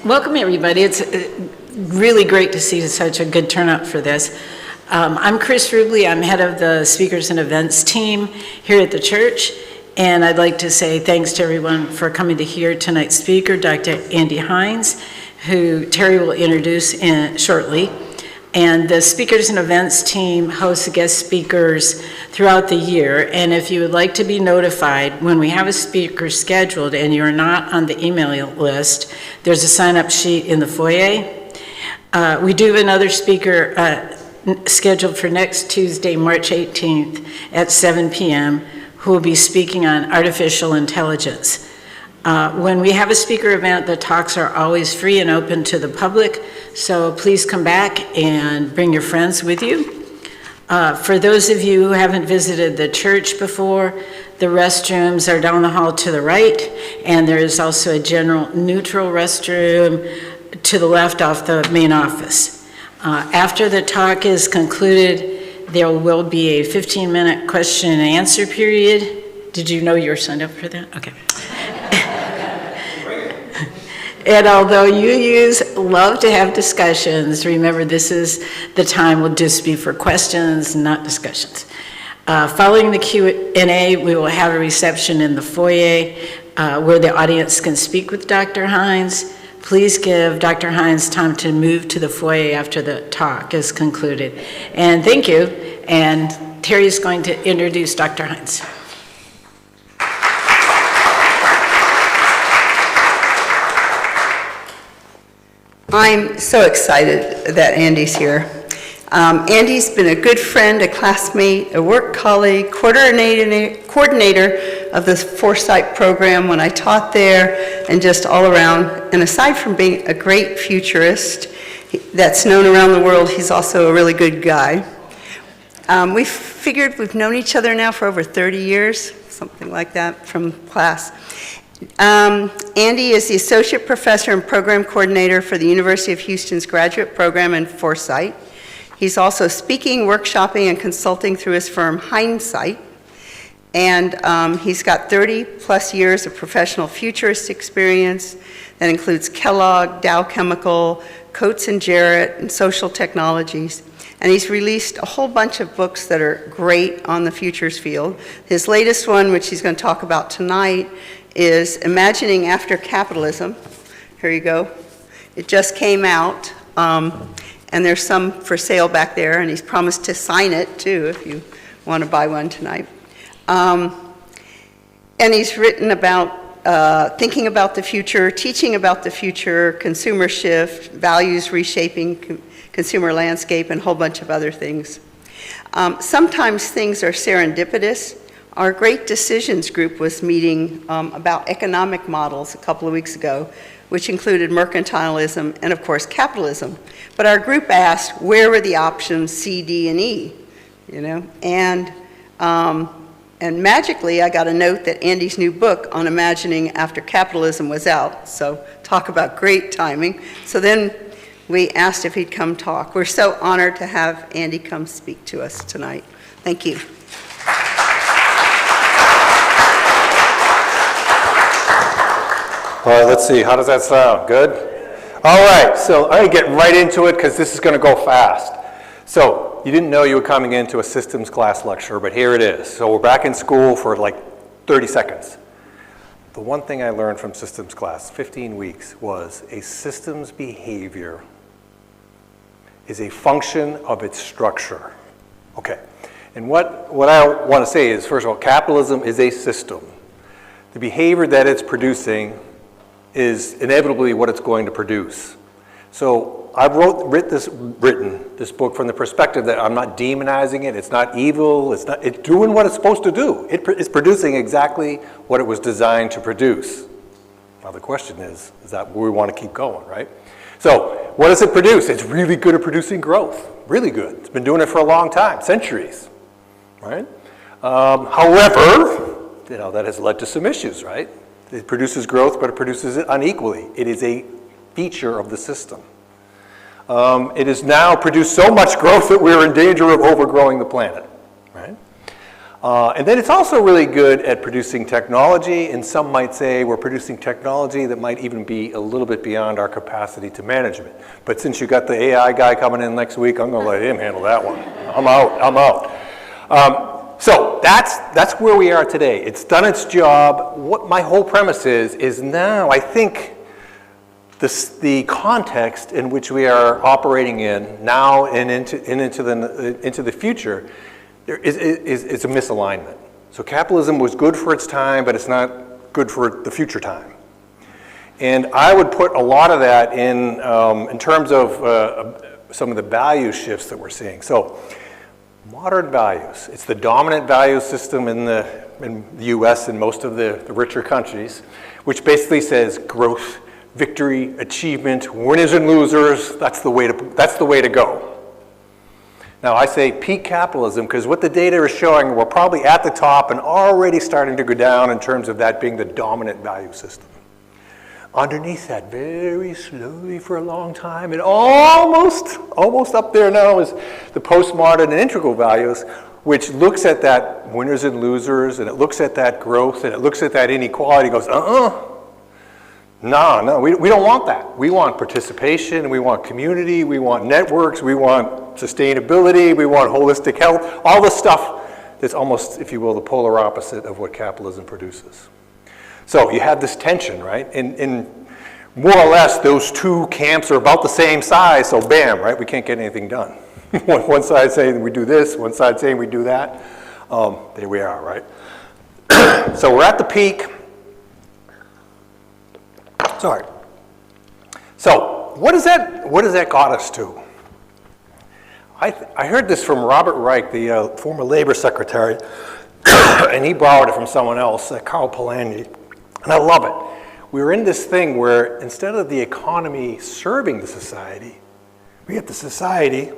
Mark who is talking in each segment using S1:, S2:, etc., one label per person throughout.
S1: Welcome, everybody. It's really great to see such a good turnout for this. I'm Chris Rubley. I'm head of the Speakers and Events team here at the church, and I'd like to say thanks to everyone for coming to hear tonight's speaker, Dr. Andy Hines, who Terry will introduce shortly. And the Speakers and Events team hosts guest speakers throughout the year. And if you would like to be notified when we have a speaker scheduled and you're not on the email list, there's a sign-up sheet in the foyer. We do have another speaker scheduled for next Tuesday, March 18th at 7 p.m., who will be speaking on artificial intelligence. When we have a speaker event, the talks are always free and open to the public, so please come back and bring your friends with you. For those of you who haven't visited the church before, the restrooms are down the hall to the right, and there is also a general neutral restroom to the left off the main office. After the talk is concluded, there will be a 15-minute question and answer period. Did you know you were signed up for that? Okay. And although you love to have discussions, remember this is the time will just be for questions, not discussions. Following the Q&A, we will have a reception in the foyer where the audience can speak with Dr. Hines. Please give Dr. Hines time to move to the foyer after the talk is concluded. And thank you. And Terry is going to introduce Dr. Hines.
S2: I'm so excited that Andy's here. Andy's been a good friend, a classmate, a work colleague, coordinator of the Foresight program when I taught there, and just all around. And aside from being a great futurist that's known around the world, he's also a really good guy. We figured we've known each other now for over 30 years, something like that from class. Andy is the Associate Professor and Program Coordinator for the University of Houston's graduate program in Foresight. He's also speaking, workshopping, and consulting through his firm, Hinesight. And he's got 30 plus years of professional futurist experience that includes Kellogg, Dow Chemical, Coates Jarratt, and social technologies. And he's released a whole bunch of books that are great on the futures field. His latest one, which he's going to talk about tonight, is Imagining After Capitalism. Here you go. It just came out, and there's some for sale back there, and he's promised to sign it too if you want to buy one tonight. And he's written about thinking about the future, teaching about the future, consumer shift, values reshaping consumer landscape, and a whole bunch of other things. Sometimes things are serendipitous. Our Great Decisions group was meeting about economic models a couple of weeks ago, which included mercantilism and, of course, capitalism. But our group asked, where were the options C, D, and E? You know, and magically, I got a note that Andy's new book on Imagining After Capitalism was out. So talk about great timing. So then we asked if he'd come talk. We're so honored to have Andy come speak to us tonight. Thank you.
S3: All right, let's see. How does that sound? Good? All right, so I'm going to get right into it because this is going to go fast. So you didn't know you were coming into a systems class lecture, but here it is. So we're back in school for like 30 seconds. The one thing I learned from systems class, 15 weeks, was a system's behavior is a function of its structure. Okay, and what I want to say is, first of all, capitalism is a system. The behavior that it's producing is inevitably what it's going to produce. So I've written this book from the perspective that I'm not demonizing it, it's not evil, it's doing what it's supposed to do. It's producing exactly what it was designed to produce. Now the question is that where we want to keep going, right? So what does it produce? It's really good at producing growth, really good. It's been doing it for a long time, centuries, right? However, you know, that has led to some issues, right? It produces growth, but it produces it unequally. It is a feature of the system. It has now produced so much growth that we're in danger of overgrowing the planet, right? And then it's also really good at producing technology, and some might say we're producing technology that might even be a little bit beyond our capacity to manage it. But since you got the AI guy coming in next week, I'm going to let him handle that one. I'm out. So that's where we are today. It's done its job. What my whole premise is now I think the context in which we are operating in now and into the future is a misalignment. So capitalism was good for its time, but it's not good for the future time. And I would put a lot of that in terms of some of the value shifts that we're seeing. So modern values, it's the dominant value system in the US and most of the richer countries, which basically says growth, victory, achievement, winners and losers, that's the way to go. Now I say peak capitalism because what the data is showing, we're probably at the top and already starting to go down in terms of that being the dominant value system. Underneath that, very slowly for a long time, and almost up there now is the postmodern and integral values, which looks at that winners and losers, and it looks at that growth, and it looks at that inequality, goes, no, we don't want that. We want participation, we want community, we want networks, we want sustainability, we want holistic health, all the stuff that's almost, if you will, the polar opposite of what capitalism produces. So you have this tension, right? And more or less, those two camps are about the same size, so bam, right? We can't get anything done. One side saying we do this, one side saying we do that. There we are, right? So we're at the peak. Sorry. So what has that got us to? I heard this from Robert Reich, the former labor secretary, and he borrowed it from someone else, Carl Polanyi. And I love it. We're in this thing where instead of the economy serving the society, we have the society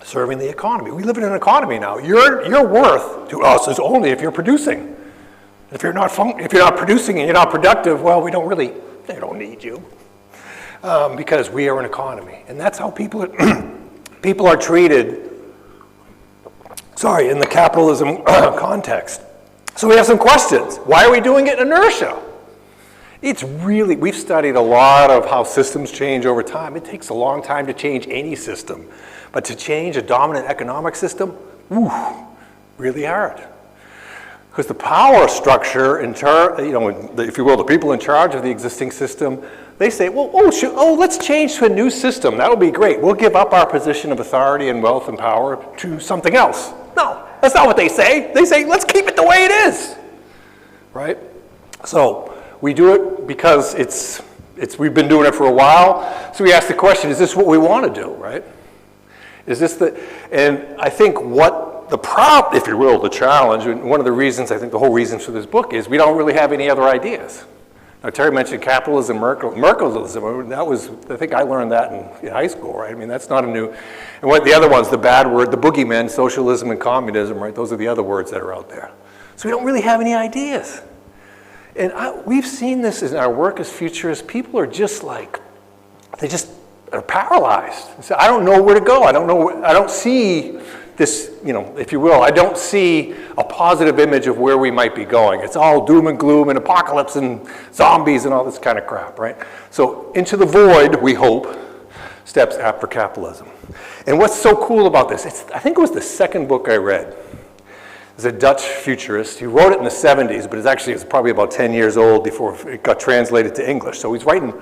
S3: serving the economy. We live in an economy now. Your worth to us is only if you're producing. If you're not producing and you're not productive, well, they don't need you because we are an economy, and that's how people are treated. Sorry, in the capitalism context. So we have some questions. Why are we doing it in inertia? We've studied a lot of how systems change over time. It takes a long time to change any system. But to change a dominant economic system, really hard. Because the power structure, if you will, the people in charge of the existing system, they say, let's change to a new system. That'll be great. We'll give up our position of authority and wealth and power to something else. No, that's not what they say. They say, let's keep it the way it is, right? So we do it because we've been doing it for a while. So we ask the question, is this what we want to do, right? And I think what the problem, if you will, the challenge, and one of the reasons, I think the whole reason for this book is we don't really have any other ideas. Now, Terry mentioned capitalism, Merkelism. I think I learned that in high school, right? I mean, that's not a new, and what the other ones, the bad word, the boogeymen, socialism and communism, right? Those are the other words that are out there. So we don't really have any ideas. And we've seen this in our work as futurists. People are just they just are paralyzed. So I don't know where to go. I don't see this, if you will, I don't see a positive image of where we might be going. It's all doom and gloom and apocalypse and zombies and all this kind of crap, right? So into the void, we hope, steps after capitalism. And what's so cool about this, I think it was the second book I read. There's a Dutch futurist. He wrote it in the 70s, but it's probably about 10 years old before it got translated to English. So he's writing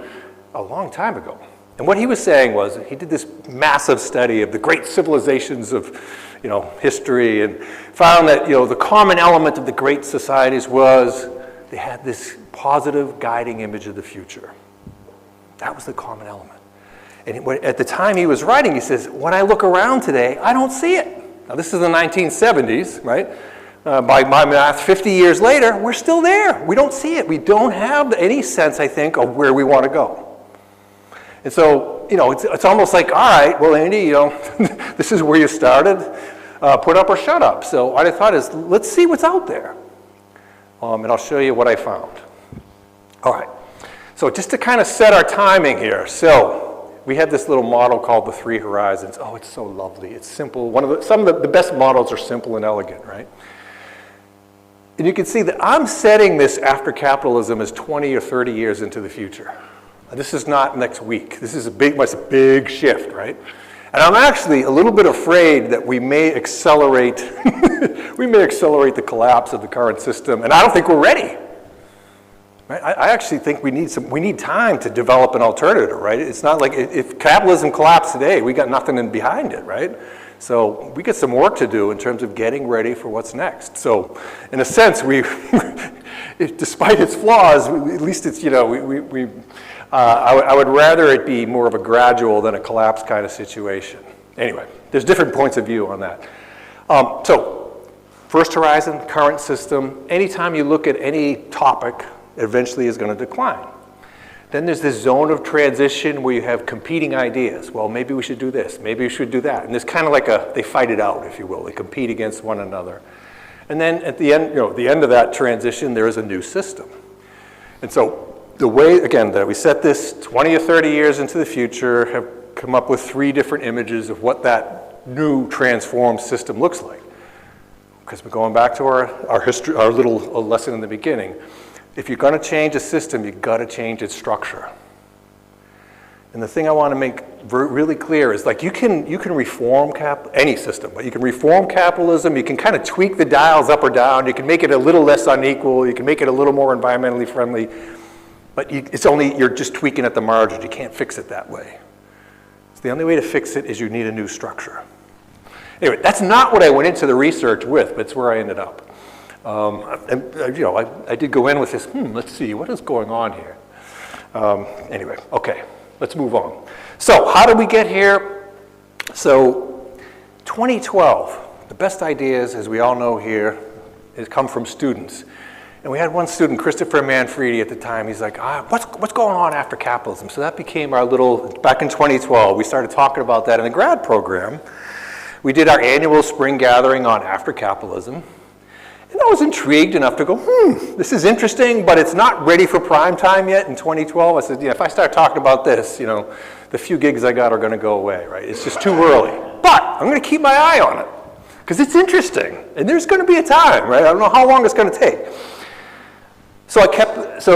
S3: a long time ago. And what he was saying was, he did this massive study of the great civilizations of, history, and found that, the common element of the great societies was they had this positive guiding image of the future. That was the common element. And at the time he was writing, he says, when I look around today, I don't see it. Now, this is the 1970s, right? By my math, 50 years later, we're still there. We don't see it. We don't have any sense, I think, of where we want to go. And so, it's almost like, all right, well, Andy, this is where you started. Put up or shut up. So what I thought is, let's see what's out there. And I'll show you what I found. All right. So just to kind of set our timing here. So we have this little model called the 3 horizons. Oh, it's so lovely. It's simple. Some of the best models are simple and elegant, right? And you can see that I'm setting this after capitalism as 20 or 30 years into the future. This is not next week. This is a big shift, right? And I'm actually a little bit afraid that we may accelerate, the collapse of the current system, and I don't think we're ready. Right? I actually think we need time to develop an alternative, right? It's not like if capitalism collapsed today, we got nothing in behind it, right? So we got some work to do in terms of getting ready for what's next. So in a sense, despite its flaws, at least it's, I would rather it be more of a gradual than a collapse kind of situation. Anyway, there's different points of view on that. So first horizon, current system, anytime you look at any topic, it eventually is going to decline. Then there's this zone of transition where you have competing ideas. Well, maybe we should do this, maybe we should do that. And there's kind of like they fight it out, if you will. They compete against one another. And then at the end, the end of that transition, there is a new system. And so the way, again, that we set this 20 or 30 years into the future, have come up with 3 different images of what that new transformed system looks like. Because we're going back to our history, our little lesson in the beginning. If you're going to change a system, you've got to change its structure. And the thing I want to make really clear is, like, you can reform any system, but you can reform capitalism, you can kind of tweak the dials up or down, you can make it a little less unequal, you can make it a little more environmentally friendly, but you're just tweaking at the margins. You can't fix it that way. So the only way to fix it is you need a new structure. Anyway, that's not what I went into the research with, but it's where I ended up. I did go in with this, let's see, what is going on here? Anyway, okay, let's move on. So how did we get here? So 2012, the best ideas, as we all know here, come from students. And we had one student, Christopher Manfredi at the time, he's like, what's going on after capitalism? So that became our back in 2012, we started talking about that in the grad program. We did our annual spring gathering on after capitalism. And I was intrigued enough to go, this is interesting, but it's not ready for prime time yet in 2012. I said, if I start talking about this, the few gigs I got are going to go away, right? It's just too early. But I'm going to keep my eye on it because it's interesting. And there's going to be a time, right? I don't know how long it's going to take. So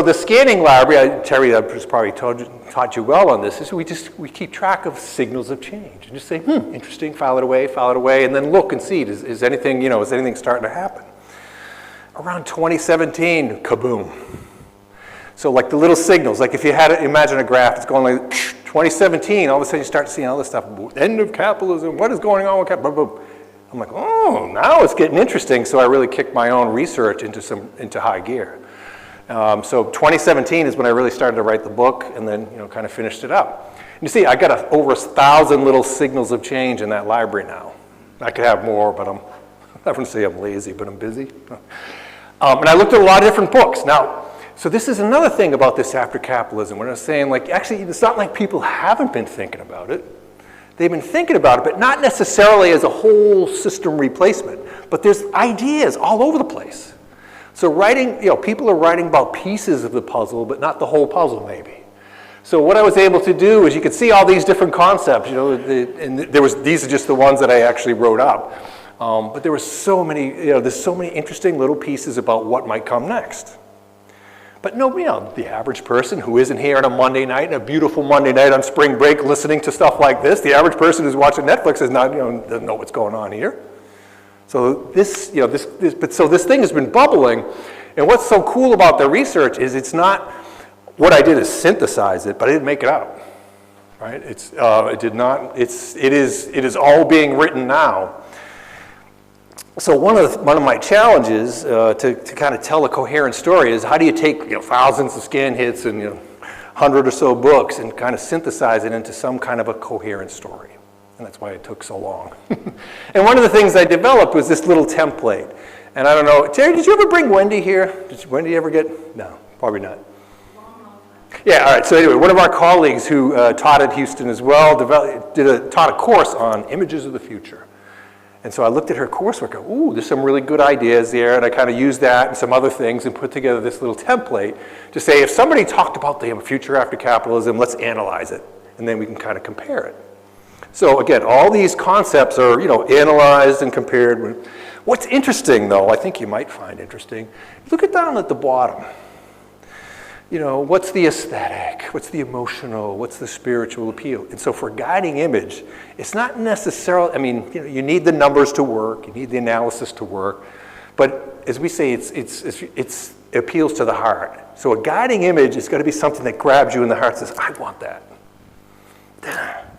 S3: the scanning library, Terry has probably taught you well on this, is we keep track of signals of change and just say, interesting, file it away, and then look and see, is anything starting to happen? Around 2017, kaboom. So like the little signals, like if you had to imagine a graph, it's going like 2017, all of a sudden you start seeing all this stuff, end of capitalism, what is going on with capitalism? I'm like, now it's getting interesting, so I really kicked my own research into high gear. So 2017 is when I really started to write the book and then kind of finished it up. And you see, I got over 1,000 little signals of change in that library now. I could have more, but I wouldn't say I'm lazy, but I'm busy. And I looked at a lot of different books. Now, so this is another thing about this after capitalism. When I was saying, actually, it's not like people haven't been thinking about it. They've been thinking about it, but not necessarily as a whole system replacement. But there's ideas all over the place. So people are writing about pieces of the puzzle, but not the whole puzzle, maybe. So what I was able to do is you could see all these different concepts, and these are just the ones that I actually wrote up. But there were so many, there's so many interesting little pieces about what might come next. But the average person who isn't here on a Monday night, a beautiful Monday night on spring break, listening to stuff like this, the average person who's watching Netflix doesn't know what's going on here. So this thing has been bubbling, and what's so cool about the research is it's not, what I did is synthesize it, but I didn't make it up, right? It is all being written now. So one of my challenges to kind of tell a coherent story is how do you take thousands of scan hits and 100 or so books and kind of synthesize it into some kind of a coherent story. And that's why it took so long. And one of the things I developed was this little template. And I don't know, Terry, did you ever bring Wendy here? Did Wendy ever get? No, probably not. Yeah, all right, so anyway, one of our colleagues who taught at Houston as well taught a course on images of the future. And so I looked at her coursework, there's some really good ideas there, and I kind of used that and some other things and put together this little template to say, if somebody talked about the future after capitalism, let's analyze it. and then we can kind of compare it. So again, all these concepts are, analyzed and compared. What's interesting, though, I think you might find interesting, look down at the bottom. What's the aesthetic? What's the emotional? What's the spiritual appeal? And so for guiding image, it's not necessarily, you need the numbers to work, you need the analysis to work, but as we say, it appeals to the heart. So a guiding image is going to be something that grabs you in the heart and says, I want that.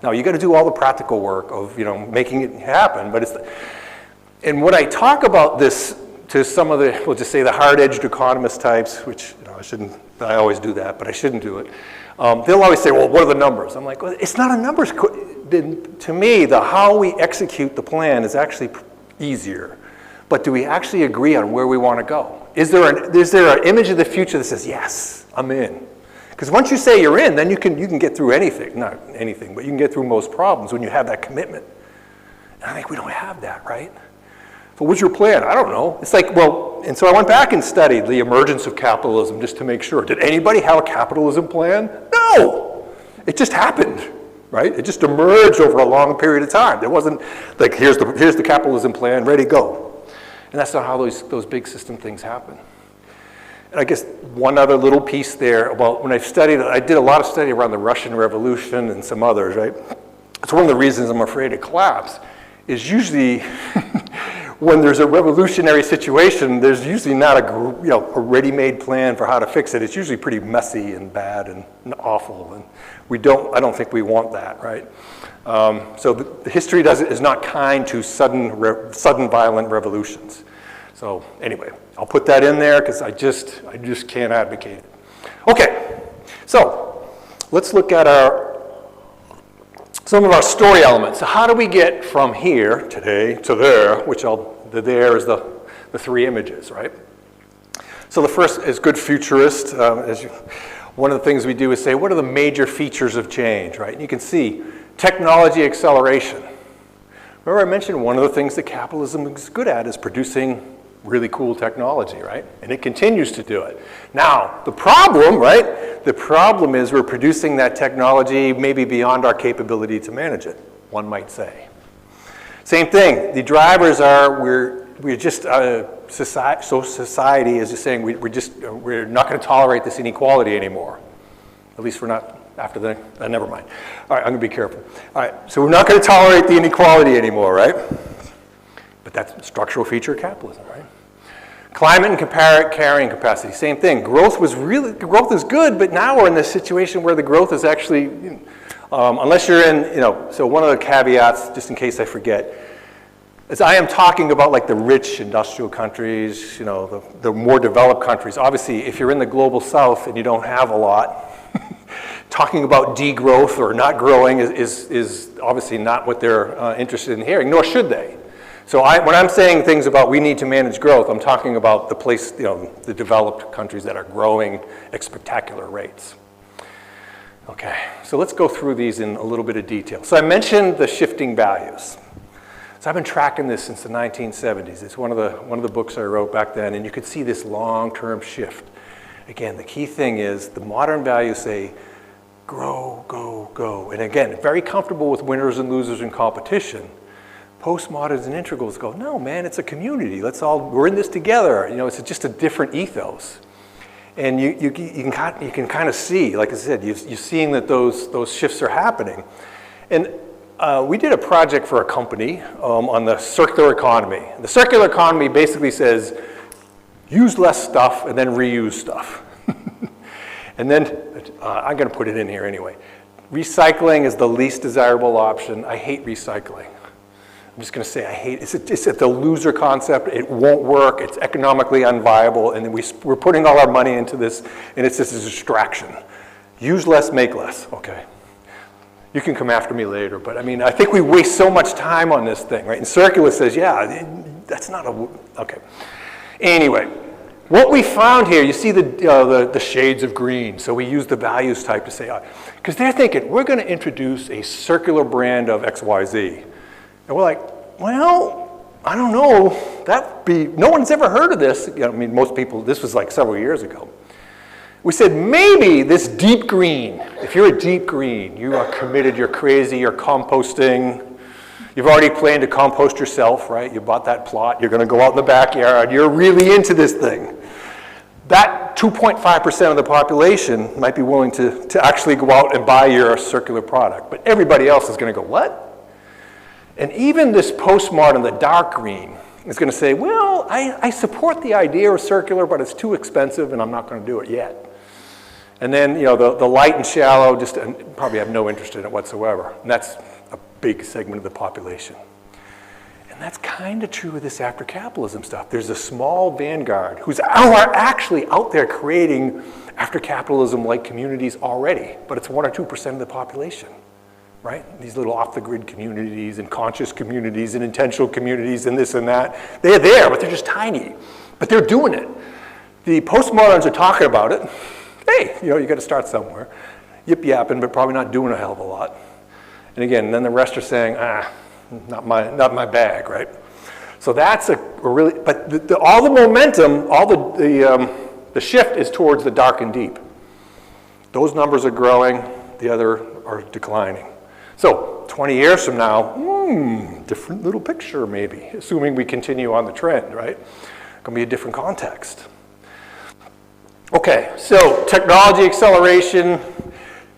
S3: Now, you got to do all the practical work of, making it happen, but and when I talk about this to some of the, we'll just say the hard-edged economist types, which, I always do that, but I shouldn't do it. They'll always say, well, what are the numbers? I'm like, well, it's not a numbers. To me, how we execute the plan is actually easier. But do we actually agree on where we want to go? Is there an image of the future that says, yes, I'm in? Because once you say you're in, then you can get through anything. Not anything, but you can get through most problems when you have that commitment. And I think we don't have that, right? So what's your plan? I don't know. It's like, well, and so I went back and studied the emergence of capitalism just to make sure. Did anybody have a capitalism plan? No! It just happened, right? It just emerged over a long period of time. There wasn't like, here's the capitalism plan, ready, go. And that's not how those big system things happen. And I guess one other little piece there about when I did a lot of study around the Russian Revolution and some others, right? It's one of the reasons I'm afraid it collapsed, is usually when there's a revolutionary situation, there's usually not a ready-made plan for how to fix it. It's usually pretty messy and bad and awful, and I don't think we want that, right? So the history is not kind to sudden violent revolutions. So anyway, I'll put that in there because I just can't advocate it. Okay, so let's look at some of our story elements. So how do we get from here today to there, which there is the three images, right? So the first is good futurist. One of the things we do is say, what are the major features of change, right? And you can see technology acceleration. Remember I mentioned one of the things that capitalism is good at is producing really cool technology, right? And it continues to do it. Now, the problem, right? The problem is we're producing that technology maybe beyond our capability to manage it, one might say. Same thing, the drivers are, we're just, society is just saying we're not going to tolerate this inequality anymore. At least we're not after never mind. All right, I'm going to be careful. All right, so we're not going to tolerate the inequality anymore, right? But that's a structural feature of capitalism, right? Climate and carrying capacity, same thing. Growth is good, but now we're in this situation where the growth is actually, unless you're in, so one of the caveats, just in case I forget, is I am talking about like the rich industrial countries, the more developed countries. Obviously, if you're in the global south and you don't have a lot, talking about degrowth or not growing is obviously not what they're interested in hearing, nor should they. So when I'm saying things about we need to manage growth, I'm talking about the developed countries that are growing at spectacular rates. Okay, so let's go through these in a little bit of detail. So I mentioned the shifting values. So I've been tracking this since the 1970s. It's one of the books I wrote back then, and you could see this long-term shift. Again, the key thing is the modern values say, grow, go, go. And again, very comfortable with winners and losers in competition. Postmoderns and integrals go, no, man, it's a community. We're in this together. It's just a different ethos. And you can kind of see, like I said, you're seeing that those shifts are happening. And we did a project for a company on the circular economy. The circular economy basically says, use less stuff and then reuse stuff. And then, I'm going to put it in here anyway. Recycling is the least desirable option. I hate recycling. I'm just going to say I hate it. It's the loser concept. It won't work. It's economically unviable. And then we're putting all our money into this, and it's just a distraction. Use less, make less. Okay. You can come after me later, but I think we waste so much time on this thing, right? And circular says, yeah, that's not okay. Anyway, what we found here, you see the shades of green. So we use the values type to say, because they're thinking, we're going to introduce a circular brand of XYZ. And we're like, well, I don't know. No one's ever heard of this. Most people, this was like several years ago. We said maybe this deep green, if you're a deep green, you are committed, you're crazy, you're composting, you've already planned to compost yourself, right? You bought that plot, you're going to go out in the backyard, you're really into this thing. That 2.5% of the population might be willing to actually go out and buy your circular product, but everybody else is going to go, what? And even this postmodern, the dark green, is going to say, well, I support the idea of circular, but it's too expensive and I'm not going to do it yet. And then, you know, the light and shallow just probably have no interest in it whatsoever. And that's a big segment of the population. And that's kind of true with this after capitalism stuff. There's a small vanguard who are actually out there creating after capitalism-like communities already, but it's 1 or 2% of the population, right? These little off-the-grid communities and conscious communities and intentional communities and this and that. They're there, but they're just tiny. But they're doing it. The postmoderns are talking about it. Hey, you know, you got to start somewhere. Yip-yapping, but probably not doing a hell of a lot. And again, then the rest are saying, not my bag, right? So that's a really, but all the momentum, all the shift is towards the dark and deep. Those numbers are growing, the other are declining. So 20 years from now, different little picture maybe, assuming we continue on the trend, right? Going to be a different context. Okay, so technology acceleration.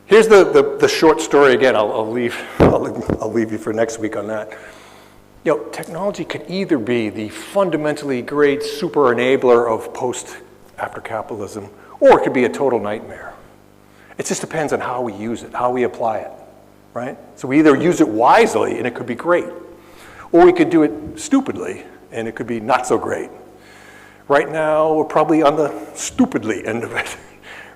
S3: Here's the short story again. I'll leave you for next week on that. You know, technology can either be the fundamentally great super enabler of after capitalism, or it could be a total nightmare. It just depends on how we use it, how we apply it, right? So we either use it wisely and it could be great, or we could do it stupidly and it could be not so great. Right now, we're probably on the stupidly end of it,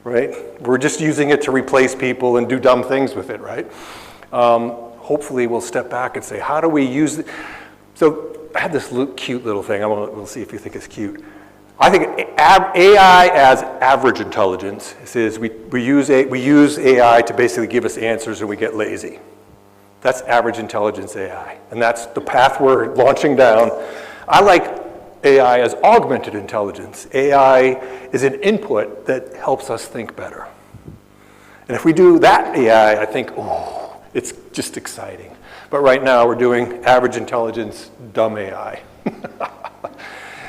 S3: right? We're just using it to replace people and do dumb things with it, right? Hopefully, we'll step back and say, how do we use it? So I have this cute little thing. We'll see if you think it's cute. I think AI as average intelligence is we use AI to basically give us answers and we get lazy. That's average intelligence AI, and that's the path we're launching down. I like AI as augmented intelligence. AI is an input that helps us think better. And if we do that AI, I think, oh, it's just exciting. But right now we're doing average intelligence, dumb AI.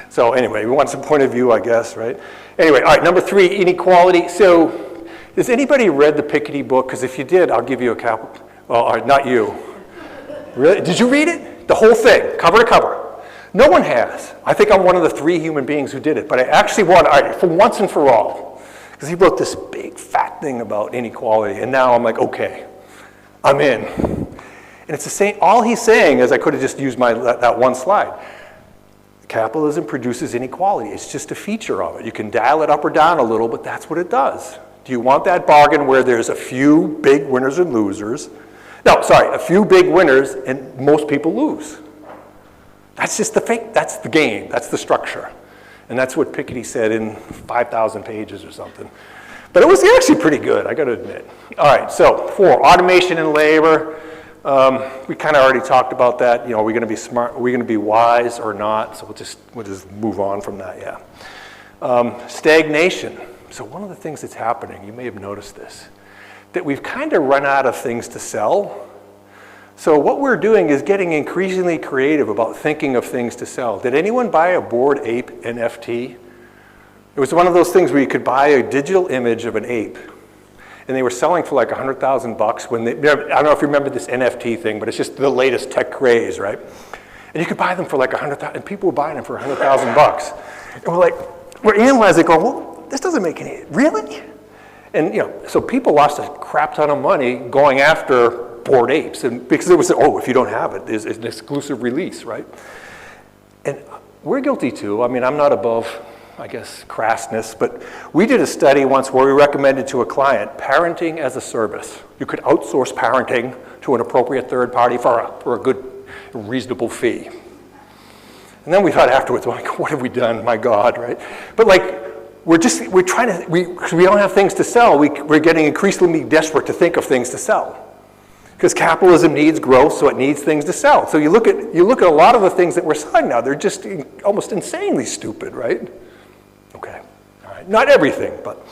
S3: So anyway, we want some point of view, I guess, right? Anyway, all right, number 3, inequality. So has anybody read the Piketty book? Because if you did, I'll give you a cap. Well, all right, not you. Really? Did you read it? The whole thing, cover to cover? No one has. I think I'm one of the 3 human beings who did it, but I actually want, all right, for once and for all, because he wrote this big fat thing about inequality, and now I'm like, okay, I'm in. And it's the same, all he's saying is I could have just used that one slide. Capitalism produces inequality. It's just a feature of it. You can dial it up or down a little, but that's what it does. Do you want that bargain where there's a few big winners and losers? No, sorry, a few big winners and most people lose. That's just the fake, that's the game, that's the structure. And that's what Piketty said in 5,000 pages or something. But it was actually pretty good, I gotta admit. All right, so 4, automation and labor. We kind of already talked about that. You know, are we gonna be smart, are we gonna be wise or not? So we'll just move on from that, yeah. Stagnation. So one of the things that's happening, you may have noticed this, that we've kind of run out of things to sell. So what we're doing is getting increasingly creative about thinking of things to sell. Did anyone buy a Bored Ape NFT? It was one of those things where you could buy a digital image of an ape, and they were selling for like $100,000 when I don't know if you remember this NFT thing, but it's just the latest tech craze, right? And you could buy them for like $100,000, and people were buying them for $100,000. And we're analyzing, going, well, this doesn't make any, really? And you know, so people lost a crap ton of money going after Bored Apes, and because it was, oh, if you don't have it, there's an exclusive release, right? And we're guilty too. I mean, I'm not above, I guess, crassness, but we did a study once where we recommended to a client parenting as a service. You could outsource parenting to an appropriate third party for a good, reasonable fee. And then we thought afterwards, like, what have we done? My God, right? But like, because we don't have things to sell, we're getting increasingly desperate to think of things to sell. Because capitalism needs growth, so it needs things to sell. So you look at a lot of the things that we're selling now, they're just almost insanely stupid, right? Okay, all right, not everything, but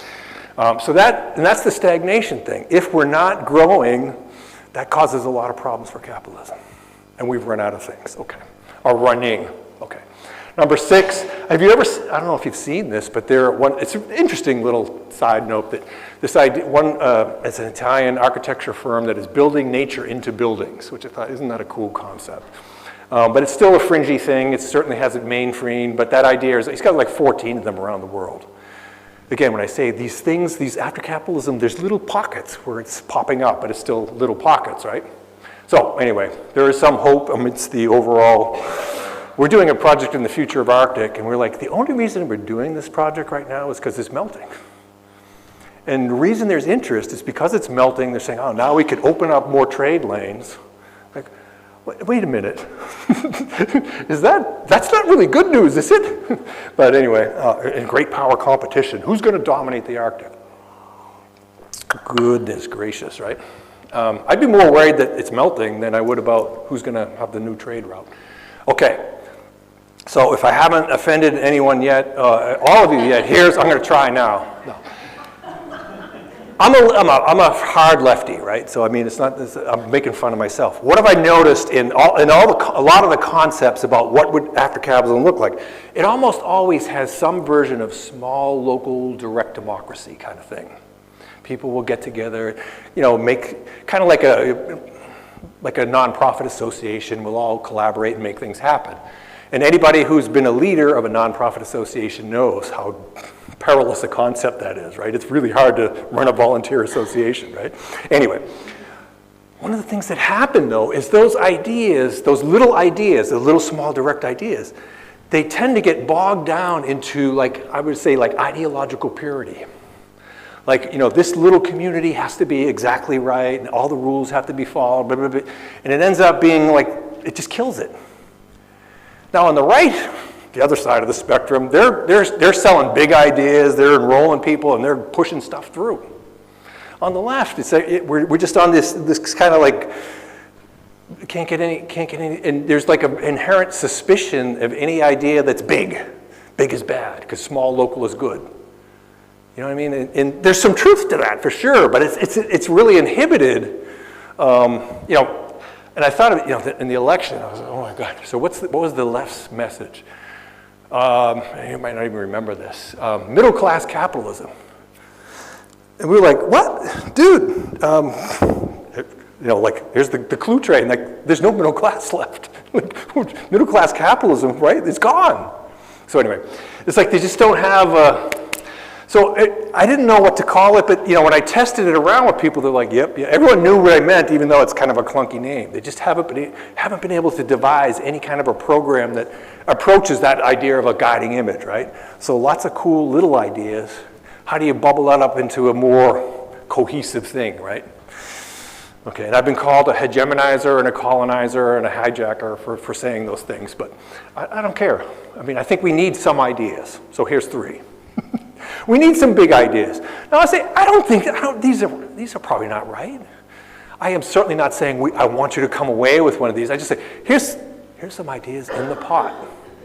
S3: And that's the stagnation thing. If we're not growing, that causes a lot of problems for capitalism. And we've run out of things, okay. Or running, okay. Number 6, have you ever, I don't know if you've seen this, but it's an interesting little side note that this idea, it's an Italian architecture firm that is building nature into buildings, which I thought, isn't that a cool concept? But it's still a fringy thing. It certainly hasn't mainstreamed, but that idea is, he's got like 14 of them around the world. Again, when I say these things, these after capitalism, there's little pockets where it's popping up, but it's still little pockets, right? So anyway, there is some hope amidst the overall. We're doing a project in the future of Arctic, and we're like, the only reason we're doing this project right now is because it's melting. And the reason there's interest is because it's melting, they're saying, oh, now we could open up more trade lanes. Like, wait a minute. That's not really good news, is it? But anyway, in great power competition, who's going to dominate the Arctic? Goodness gracious, right? I'd be more worried that it's melting than I would about who's going to have the new trade route. Okay, so if I haven't offended anyone yet, all of you yet, I'm going to try now. No. I'm a hard lefty, right? So I mean, I'm making fun of myself. What have I noticed a lot of the concepts about what would after capitalism look like? It almost always has some version of small, local, direct democracy kind of thing. People will get together, make kind of like a nonprofit association. We'll all collaborate and make things happen. And anybody who's been a leader of a nonprofit association knows how perilous a concept that is, right? It's really hard to run a volunteer association, right? Anyway, one of the things that happen, though, is those ideas, those little small direct ideas, they tend to get bogged down into, I would say, ideological purity. This little community has to be exactly right, and all the rules have to be followed, blah, blah, blah, and it ends up being it just kills it. Now, on the right, the other side of the spectrum, they're selling big ideas, they're enrolling people, and they're pushing stuff through. On the left, we're just on this kind of can't get any, and there's an inherent suspicion of any idea that's big. Big is bad, because small, local is good. You know what I mean? And there's some truth to that, for sure, but it's really inhibited, And I thought of in the election, I was like, oh my God. So what was the left's message? You might not even remember this. Middle class capitalism. And we were like, what? Dude, here's the clue train. There's no middle class left. Middle class capitalism, right? It's gone. So anyway, it's they just don't have I didn't know what to call it, but when I tested it around with people, they're like, yep, yeah. Everyone knew what I meant, even though it's kind of a clunky name. They just haven't been able to devise any kind of a program that approaches that idea of a guiding image, right? So lots of cool little ideas. How do you bubble that up into a more cohesive thing, right? Okay, and I've been called a hegemonizer and a colonizer and a hijacker for saying those things, but I don't care. I mean, I think we need some ideas. So here's 3. We need some big ideas. Now I say, these are probably not right. I am certainly not saying I want you to come away with one of these. I just say, here's some ideas in the pot.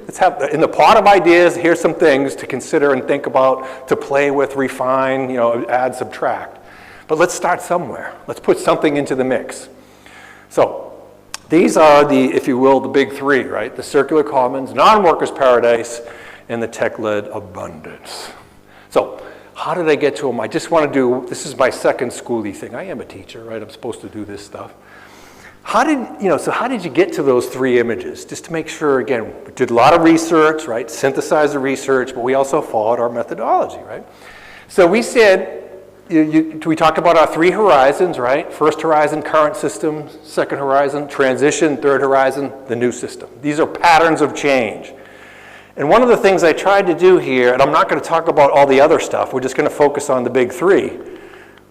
S3: Let's have, in the pot of ideas, here's some things to consider and think about, to play with, refine, add, subtract. But let's start somewhere. Let's put something into the mix. So these are if you will, the big 3, right? The circular commons, non-workers' paradise, and the tech-led abundance. So how did I get to them? I just want to this is my second schooly thing. I am a teacher, right? I'm supposed to do this stuff. How did you get to those 3 images? Just to make sure, again, we did a lot of research, right? Synthesized the research, but we also followed our methodology, right? So we said, we talked about our 3 horizons, right? First horizon, current system. Second horizon, transition. Third horizon, the new system. These are patterns of change. And one of the things I tried to do here, and I'm not going to talk about all the other stuff, we're just going to focus on the big 3,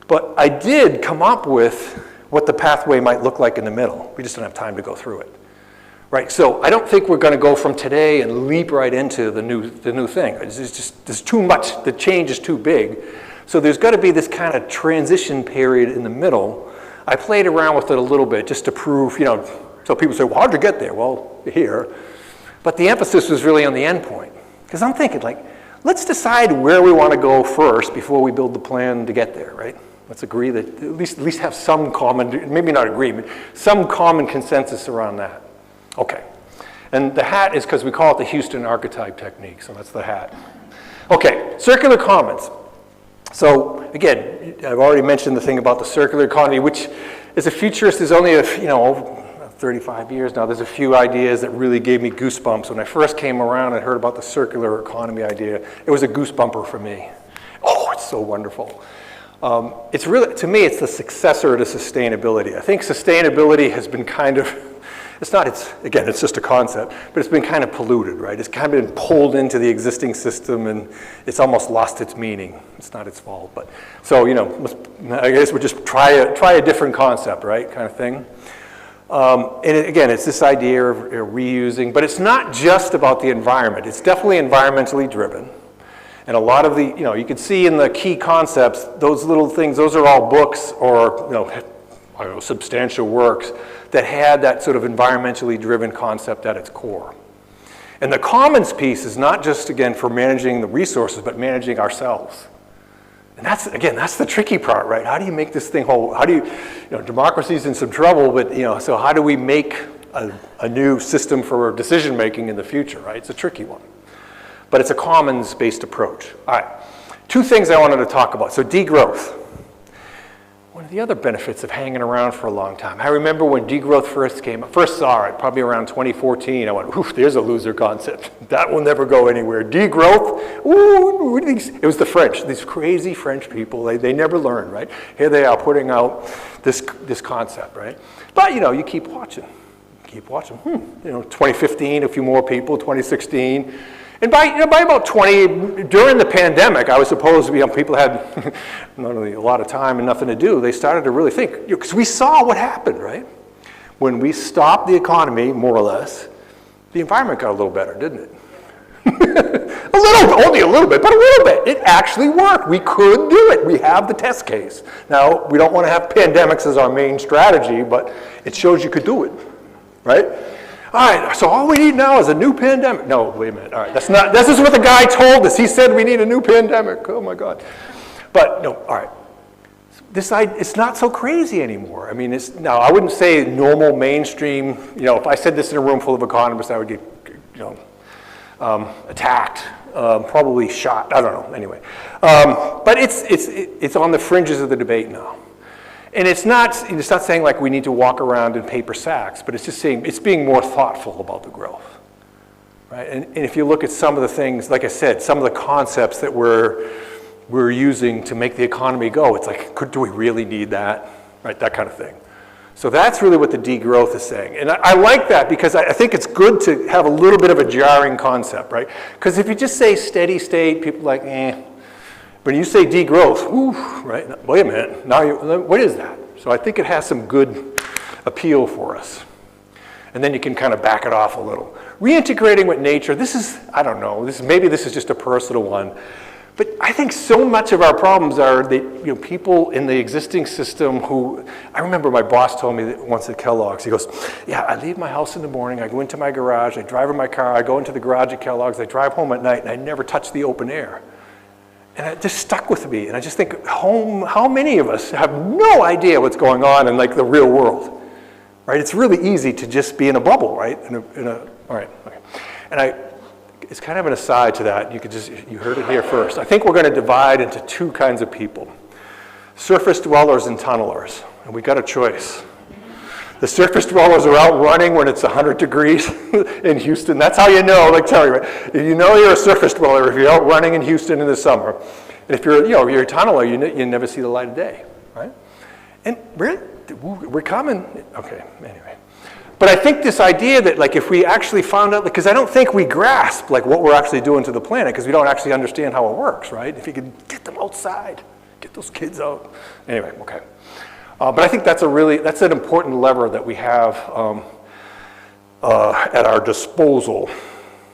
S3: but I did come up with what the pathway might look like in the middle. We just don't have time to go through it. Right, so I don't think we're going to go from today and leap right into the new thing. There's too much, the change is too big. So there's got to be this kind of transition period in the middle. I played around with it a little bit just to prove, so people say, well, how'd you get there? Well, here. But the emphasis was really on the end point. Because I'm thinking, look let's decide where we want to go first before we build the plan to get there, right? Let's agree that at least have some common, maybe not agreement, some common consensus around that. Okay. And the hat is because we call it the Houston archetype technique, so that's the hat. Okay, circular commons. So again, I've already mentioned the thing about the circular economy, which as a futurist is only 35 years now. There's a few ideas that really gave me goosebumps. When I first came around and heard about the circular economy idea, it was a goosebumper for me. Oh, it's so wonderful. It's really, to me, it's the successor to sustainability. I think sustainability has been kind of, again, it's just a concept, but it's been kind of polluted, right? It's kind of been pulled into the existing system and it's almost lost its meaning. It's not its fault, but, so, I guess we'll just try a different concept, right, kind of thing. And again, it's this idea of reusing, but it's not just about the environment. It's definitely environmentally driven. And a lot of the, you can see in the key concepts, those little things, those are all books or, substantial works that had that sort of environmentally driven concept at its core. And the commons piece is not just, again, for managing the resources, but managing ourselves. And that's the tricky part, right? How do you make this thing whole? How do you, democracy's in some trouble, but, so how do we make a new system for decision-making in the future, right? It's a tricky one. But it's a commons-based approach. All right, 2 things I wanted to talk about. So degrowth. One of the other benefits of hanging around for a long time. I remember when degrowth first saw it, probably around 2014, I went, oof, there's a loser concept. That will never go anywhere. Degrowth, ooh, it was the French, these crazy French people, they never learn, right? Here they are putting out this concept, right? But, you keep watching. 2015, a few more people, 2016. And by about during the pandemic, I was supposed to be, people had not only a lot of time and nothing to do, they started to really think, because we saw what happened, right? When we stopped the economy, more or less, the environment got a little better, didn't it? Only a little bit, but a little bit. It actually worked. We could do it. We have the test case. Now, we don't want to have pandemics as our main strategy, but it shows you could do it, right? All right, so all we need now is a new pandemic. No, wait a minute. All right, this is what the guy told us. He said we need a new pandemic. Oh my God. But no, all right. It's not so crazy anymore. I mean, I wouldn't say normal mainstream, if I said this in a room full of economists, I would get, attacked, probably shot. I don't know, anyway. But it's on the fringes of the debate now. And it's not saying like we need to walk around in paper sacks, but it's just saying it's being more thoughtful about the growth, right? And if you look at some of the things, like I said, some of the concepts that we're using to make the economy go, it's like, do we really need that, right? That kind of thing. So that's really what the degrowth is saying. And I like that because I think it's good to have a little bit of a jarring concept, right? Because if you just say steady state, people are like, eh. When you say degrowth, ooh, right? Wait a minute, what is that? So I think it has some good appeal for us. And then you can kind of back it off a little. Reintegrating with nature, I don't know, maybe this is just a personal one, but I think so much of our problems are that, people in the existing system I remember my boss told me that once at Kellogg's, he goes, yeah, I leave my house in the morning, I go into my garage, I drive in my car, I go into the garage at Kellogg's, I drive home at night, and I never touch the open air. And it just stuck with me. And I just think, how many of us have no idea what's going on in the real world, right? It's really easy to just be in a bubble, right? All right, okay. And it's kind of an aside to that. You heard it here first. I think we're going to divide into 2 kinds of people. Surface dwellers and tunnelers. And we got a choice. The surface dwellers are out running when it's 100 degrees in Houston. That's how you know, Terry, right? You know you're a surface dweller if you're out running in Houston in the summer. And if you're a tunneler, you never see the light of day, right? And we're coming. Okay, anyway. But I think this idea that if we actually found out, because I don't think we grasp what we're actually doing to the planet because we don't actually understand how it works, right? If you could get them outside, get those kids out. Anyway, okay. But I think that's an important lever that we have at our disposal.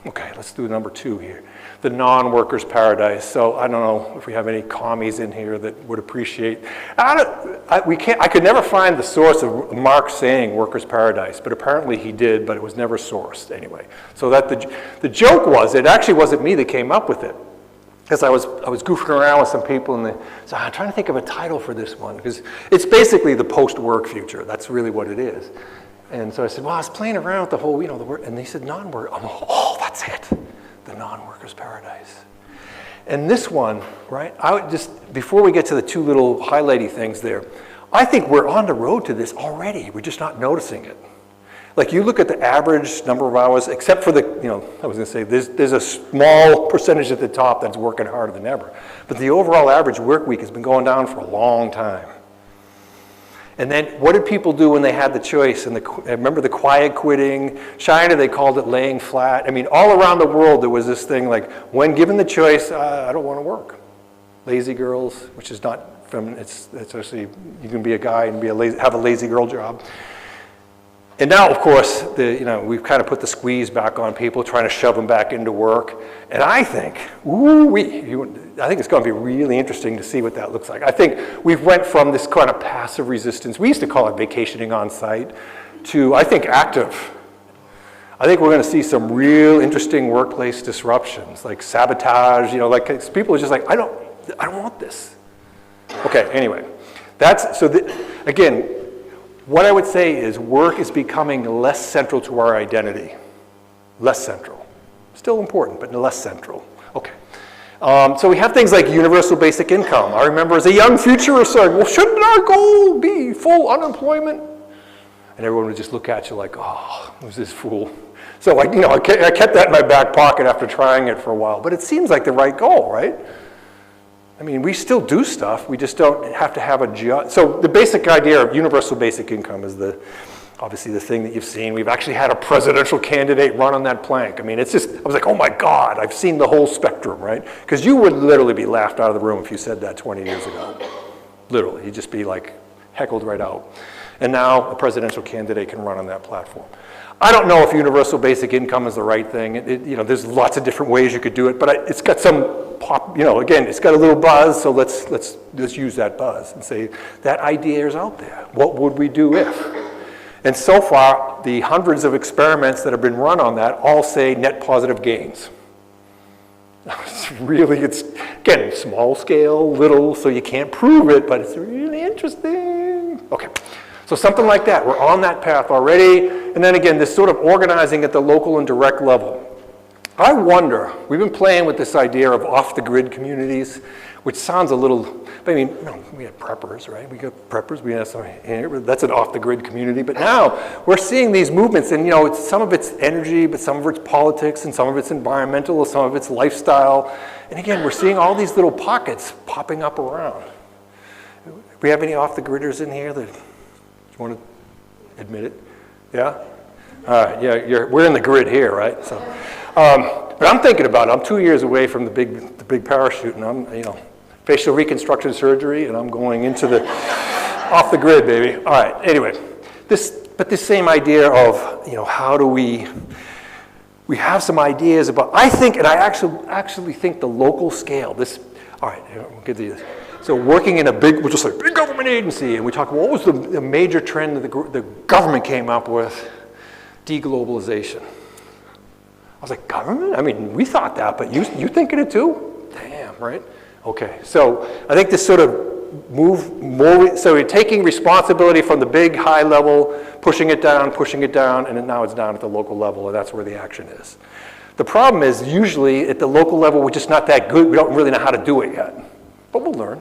S3: Okay, let's do number 2 here. The non-workers' paradise. So I don't know if we have any commies in here that would appreciate. I could never find the source of Marx saying workers' paradise, but apparently he did, but it was never sourced anyway. So that the joke was, it actually wasn't me that came up with it. because I was goofing around with some people, and so I'm trying to think of a title for this one, because it's basically the post-work future. That's really what it is. And so I said, well, I was playing around with the whole, the work, and they said non-work. I'm like, oh, that's it, the non-worker's paradise. And this one, right, I would just, before we get to the two little highlighty things there, I think we're on the road to this already. We're just not noticing it. Like you look at the average number of hours, except for the, I was gonna say, there's a small percentage at the top that's working harder than ever. But the overall average work week has been going down for a long time. And then what did people do when they had the choice? And remember the quiet quitting? China, they called it laying flat. I mean, all around the world, there was this thing like, when given the choice, I don't want to work. Lazy girls, which is not feminine, it's actually, you can be a guy and have a lazy girl job. And now, of course, we've kind of put the squeeze back on people, trying to shove them back into work. And I think, I think it's going to be really interesting to see what that looks like. I think we've went from this kind of passive resistance, we used to call it vacationing on site, to, I think, active. I think we're going to see some real interesting workplace disruptions, like sabotage, like people are just like, I don't want this. Okay, anyway, again, what I would say is work is becoming less central to our identity. Less central. Still important, but less central. Okay. So we have things like universal basic income. I remember as a young futurist saying, well, shouldn't our goal be full unemployment? And everyone would just look at you like, oh, who's this fool? So I kept that in my back pocket after trying it for a while. But it seems like the right goal, right? I mean, we still do stuff, we just don't have to have a job. So the basic idea of universal basic income is obviously the thing that you've seen. We've actually had a presidential candidate run on that plank. I mean, I was like, oh my God, I've seen the whole spectrum, right? Because you would literally be laughed out of the room if you said that 20 years ago. Literally, you'd just be like heckled right out. And now a presidential candidate can run on that platform. I don't know if universal basic income is the right thing. There's lots of different ways you could do it, but it's got some pop, again, it's got a little buzz, so let's use that buzz and say, that idea is out there. What would we do if? And so far, the hundreds of experiments that have been run on that all say net positive gains. It's again, small scale, little, so you can't prove it, but it's really interesting. Okay. So something like that, we're on that path already. And then again, this sort of organizing at the local and direct level. I wonder, we've been playing with this idea of off-the-grid communities, which sounds a little, we had preppers, right? We got preppers, we have some here, that's an off-the-grid community. But now we're seeing these movements, and some of it's energy, but some of it's politics, and some of it's environmental, and some of it's lifestyle. And again, we're seeing all these little pockets popping up around. Do we have any off-the-gridders in here that you want to admit it? Yeah? All right, yeah, we're in the grid here, right? So, but I'm thinking about it. I'm 2 years away from the big parachute, and I'm, facial reconstruction surgery, and I'm going into the off the grid, baby. All right. Anyway, this same idea of how do we have some ideas about. I think, and I actually think the local scale. All right. We'll get to this. So working in we'll just say big government agency, and we talk, what was the major trend that the government came up with? Deglobalization. I was like, government? I mean, we thought that, but you thinking it too? Damn, right? Okay, so I think this sort of move more, so you're taking responsibility from the big high level, pushing it down, and now it's down at the local level, and that's where the action is. The problem is usually at the local level, we're just not that good. We don't really know how to do it yet, but we'll learn.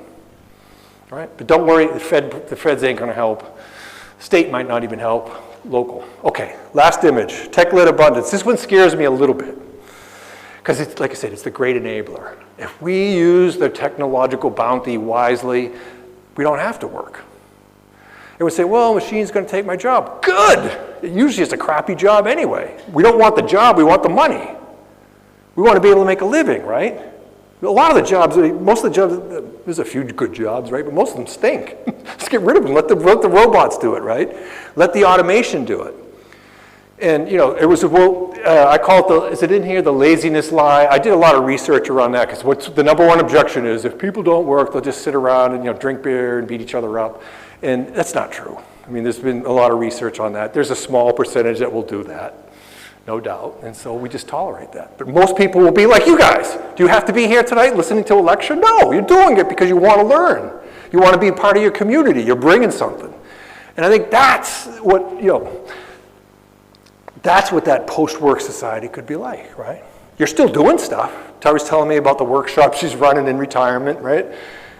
S3: All right, but don't worry, the feds ain't gonna help. State might not even help, local. Okay, last image, tech-led abundance. This one scares me a little bit because it's, like I said, it's the great enabler. If we use the technological bounty wisely, we don't have to work. They would say, well, machine's gonna take my job. Good, usually it's a crappy job anyway. We don't want the job, we want the money. We want to be able to make a living, right? A lot of the jobs, most of the jobs, there's a few good jobs, right? But most of them stink. Just get rid of them. Let the robots do it, right? Let the automation do it. And it was I call it is it in here, the laziness lie? I did a lot of research around that because what's the number one objection is if people don't work, they'll just sit around and drink beer and beat each other up, and that's not true. I mean, there's been a lot of research on that. There's a small percentage that will do that, no doubt. And so we just tolerate that. But most people will be like you guys. Do you have to be here tonight listening to a lecture? No, you're doing it because you want to learn. You want to be part of your community. You're bringing something. And I think that's what, that's what that post-work society could be like, right? You're still doing stuff. Terry's telling me about the workshop she's running in retirement, right?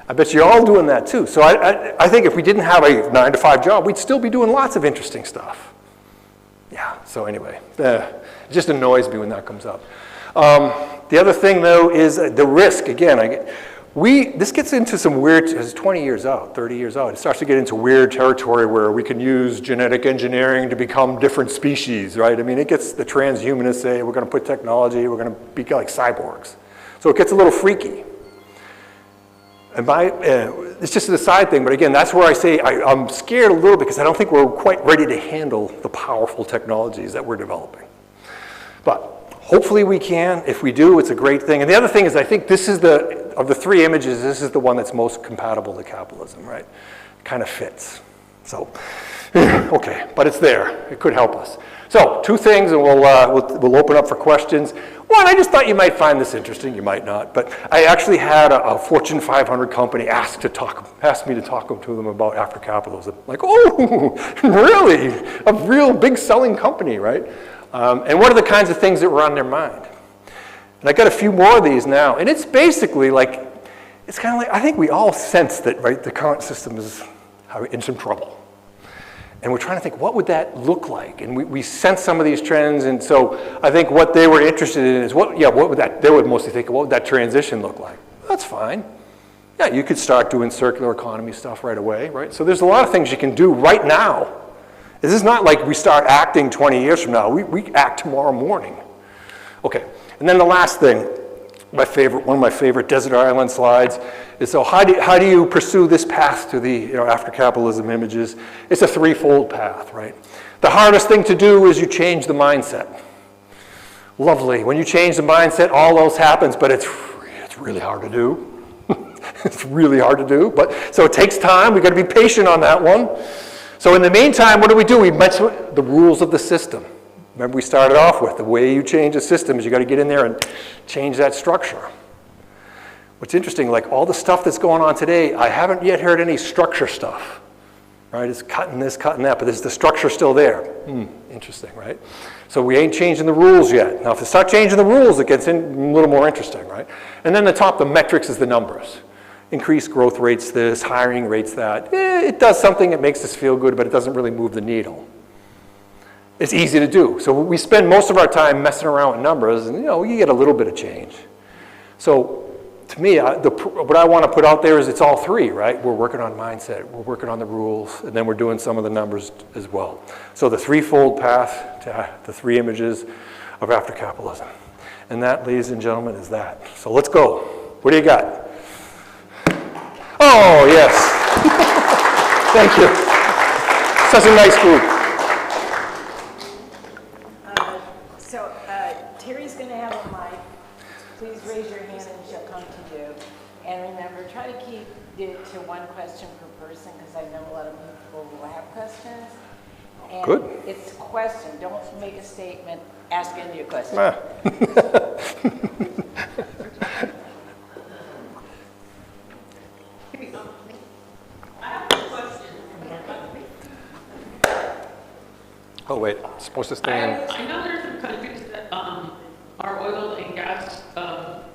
S3: I bet you're all doing that too. So I think if we didn't have a 9-to-5 job, we'd still be doing lots of interesting stuff. Yeah, so anyway, it just annoys me when that comes up. The other thing though is the risk. Again, this gets into some weird, it's 20 years out, 30 years out, it starts to get into weird territory where we can use genetic engineering to become different species, right? I mean, it gets the transhumanists say, we're gonna put technology, we're gonna be like cyborgs. So it gets a little freaky. And it's just an aside thing, but again, that's where I say I'm scared a little because I don't think we're quite ready to handle the powerful technologies that we're developing. But hopefully we can. If we do, it's a great thing. And the other thing is I think this is of the three images, this is the one that's most compatible to capitalism, right? It kind of fits. So, okay, but it's there. It could help us. So, two things, and we'll open up for questions. One, I just thought you might find this interesting. You might not, but I actually had a Fortune 500 company ask me to talk to them about after capitalism. Like, oh, really? A real big selling company, right? And what are the kinds of things that were on their mind? And I got a few more of these now, and it's basically like, it's kind of like, I think we all sense that, right, the current system is in some trouble. And we're trying to think, what would that look like? And we sense some of these trends, and so I think what they were interested in is, they would mostly think, what would that transition look like? That's fine. Yeah, you could start doing circular economy stuff right away, right? So there's a lot of things you can do right now. This is not like we start acting 20 years from now. We act tomorrow morning. Okay, and then the last thing, one of my favorite desert island slides is, so how do you pursue this path to the after capitalism images? It's a threefold path, right? The hardest thing to do is you change the mindset. Lovely. When you change the mindset, all else happens, but it's really hard to do. It's really hard to do, so it takes time. We've got to be patient on that one. So in the meantime, what do? We mess with the rules of the system. Remember we started off with, the way you change a system is you got to get in there and change that structure. What's interesting, like all the stuff that's going on today, I haven't yet heard any structure stuff, right? It's cutting this, cutting that, but is the structure still there? Interesting, right? So we ain't changing the rules yet. Now if they start changing the rules, it gets a little more interesting, right? And then the metrics is the numbers. Increased growth rates this, hiring rates that. It does something, it makes us feel good, but it doesn't really move the needle. It's easy to do. So we spend most of our time messing around with numbers, and you get a little bit of change. So to me, what I want to put out there is it's all three, right? We're working on mindset, we're working on the rules, and then we're doing some of the numbers as well. So the threefold path to the three images of after capitalism. And that, ladies and gentlemen, is that. So let's go. What do you got? Oh, yes. Thank you. Such a nice group.
S1: Terry's going to have a mic. Please raise your hand and she'll come to you. And remember, try to keep it to one question per person because I know a lot of people will have questions. And
S3: good.
S1: It's a question. Don't make a statement. Ask Andy a question.
S3: Oh wait, it's supposed to stay in.
S4: I know there's some countries that are oil and gas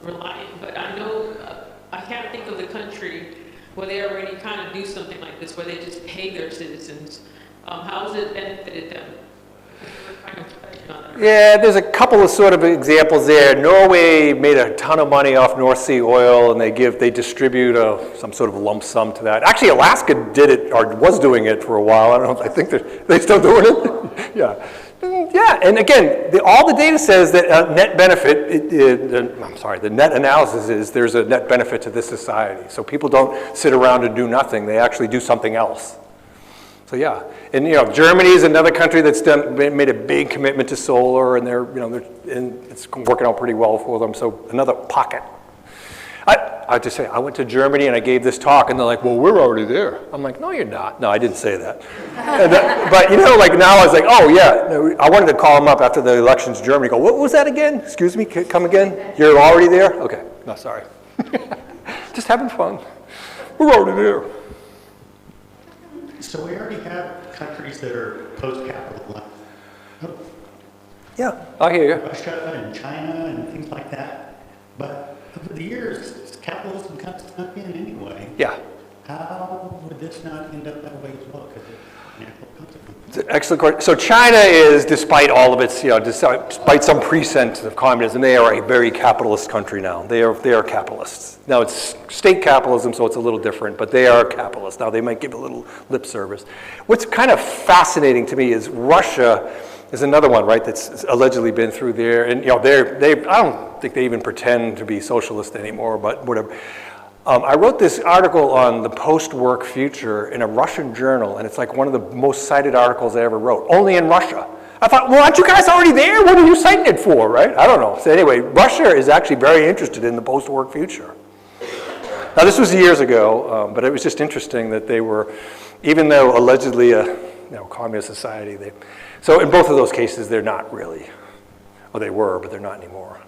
S4: reliant, but I know I can't think of the country where they already kind of do something like this, where they just pay their citizens. How has it benefited them?
S3: Yeah, there's a couple of sort of examples there. Norway made a ton of money off North Sea oil, and they distribute some sort of lump sum to that. Actually, Alaska did it, or was doing it for a while. I don't know. I think they're still doing it. Yeah. And again, all the data says that net benefit. The net analysis is there's a net benefit to this society. So people don't sit around and do nothing. They actually do something else. So yeah, and Germany is another country that's made a big commitment to solar, and and it's working out pretty well for them. So another pocket. I just say, I went to Germany and I gave this talk, and they're like, well, we're already there. I'm like, no, you're not. No, I didn't say that. But, like now I was like, oh, yeah. I wanted to call them up after the elections in Germany, go, what was that again? Excuse me, come again? You're already there? Okay, no, sorry. Just having fun. We're already there.
S5: So we already have countries that are post-capital,
S3: Yeah, I hear you.
S5: Russia and China and things like that. But over the years, capitalism kind of snuck in anyway.
S3: Yeah.
S5: How would this not end up that way as well? Because of natural consequences.
S3: It's an excellent question. So China is, despite all of its, despite some pretense of communism, they are a very capitalist country now. They are capitalists. Now it's state capitalism, so it's a little different, but they are capitalists. Now they might give a little lip service. What's kind of fascinating to me is Russia is another one, right, that's allegedly been through there. And, I don't think they even pretend to be socialist anymore, but whatever. I wrote this article on the post-work future in a Russian journal, and it's like one of the most cited articles I ever wrote, only in Russia. I thought, well, aren't you guys already there? What are you citing it for, right? I don't know. So anyway, Russia is actually very interested in the post-work future. Now, this was years ago, but it was just interesting that they were, even though allegedly a communist society, so in both of those cases, they're not really, well, they were, but they're not anymore.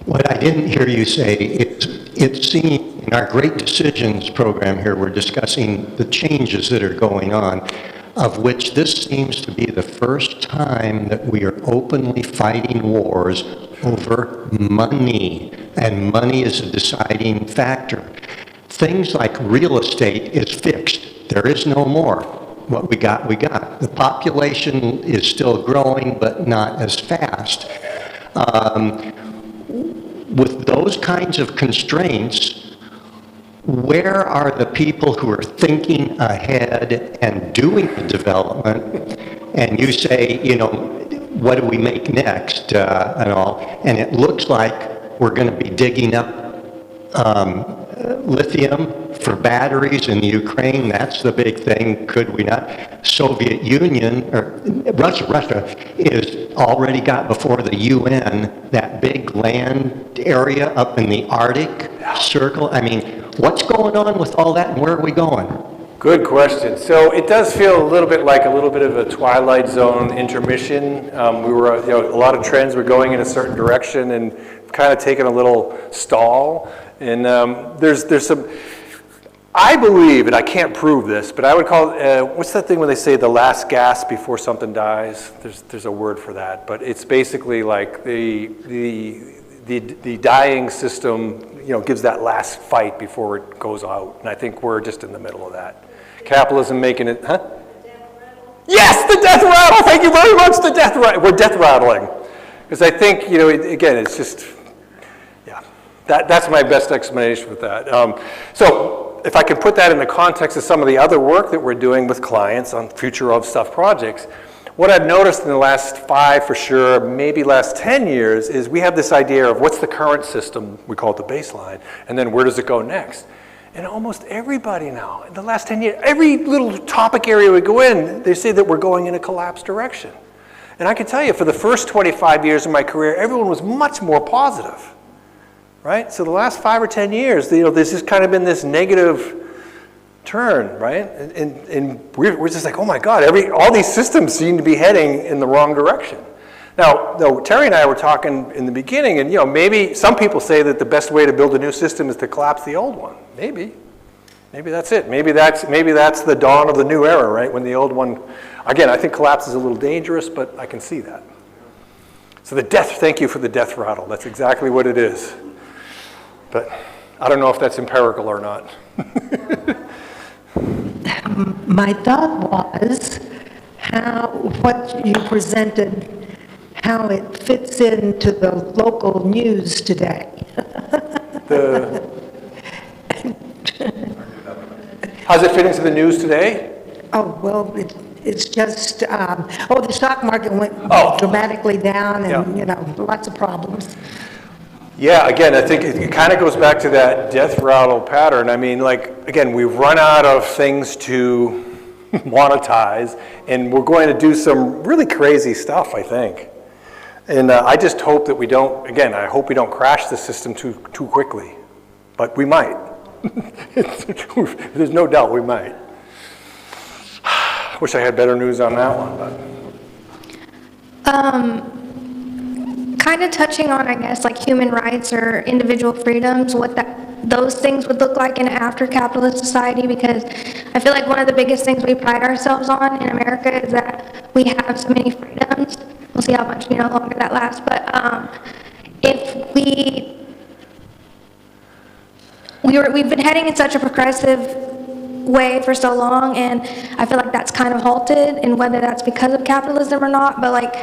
S5: What I didn't hear you say, it seemed in our Great Decisions program here, we're discussing the changes that are going on, of which this seems to be the first time that we are openly fighting wars over money, and money is a deciding factor. Things like real estate is fixed. There is no more. What we got, we got. The population is still growing, but not as fast. With those kinds of constraints, where are the people who are thinking ahead and doing the development? And you say, what do we make next and all? And it looks like we're going to be digging up lithium for batteries in the Ukraine. That's the big thing. Could we not? Soviet Union, or Russia is already got before the UN that big land area up in the Arctic Circle. I mean, what's going on with all that and where are we going?
S3: Good question. So it does feel a little bit of a Twilight Zone intermission. We were, a lot of trends were going in a certain direction and kind of taking a little stall. And there's some, I believe, and I can't prove this, but I would call it, what's that thing when they say the last gasp before something dies? There's a word for that, but it's basically like the dying system, gives that last fight before it goes out. And I think we're just in the middle of that. Capitalism making it, huh? The death rattle. Yes, the death rattle. Thank you very much. The death rattle. We're death rattling. Because I think, again, it's just, that's my best explanation with that. So if I can put that in the context of some of the other work that we're doing with clients on future of stuff projects, what I've noticed in the last 5 for sure, maybe last 10 years, is we have this idea of what's the current system, we call it the baseline, and then where does it go next? And almost everybody now, in the last 10 years, every little topic area we go in, they say that we're going in a collapse direction. And I can tell you, for the first 25 years of my career, everyone was much more positive. Right? So the last 5 or 10 years, there's just kind of been this negative turn, right? And we're just like, oh my God, all these systems seem to be heading in the wrong direction. Now, Terry and I were talking in the beginning, and maybe some people say that the best way to build a new system is to collapse the old one. Maybe that's it. Maybe that's the dawn of the new era, right? When the old one, again, I think collapse is a little dangerous, but I can see that. So thank you for the death rattle. That's exactly what it is. But I don't know if that's empirical or not.
S6: My thought was what you presented, how it fits into the local news today.
S3: How's it fit into the news today?
S6: Oh, well, it's just, the stock market went dramatically down and, lots of problems.
S3: Yeah, again, I think it kind of goes back to that death rattle pattern. I mean, again, we've run out of things to monetize, and we're going to do some really crazy stuff, I think. And I just hope that we don't, again, I hope we don't crash the system too quickly, but we might. There's no doubt we might. Wish I had better news on that one, but.
S7: Kind of touching on, I guess, like human rights or individual freedoms, what those things would look like in an after-capitalist society, because I feel like one of the biggest things we pride ourselves on in America is that we have so many freedoms. We'll see how much, longer that lasts, but if we've been heading in such a progressive way for so long, and I feel like that's kind of halted, and whether that's because of capitalism or not, but like,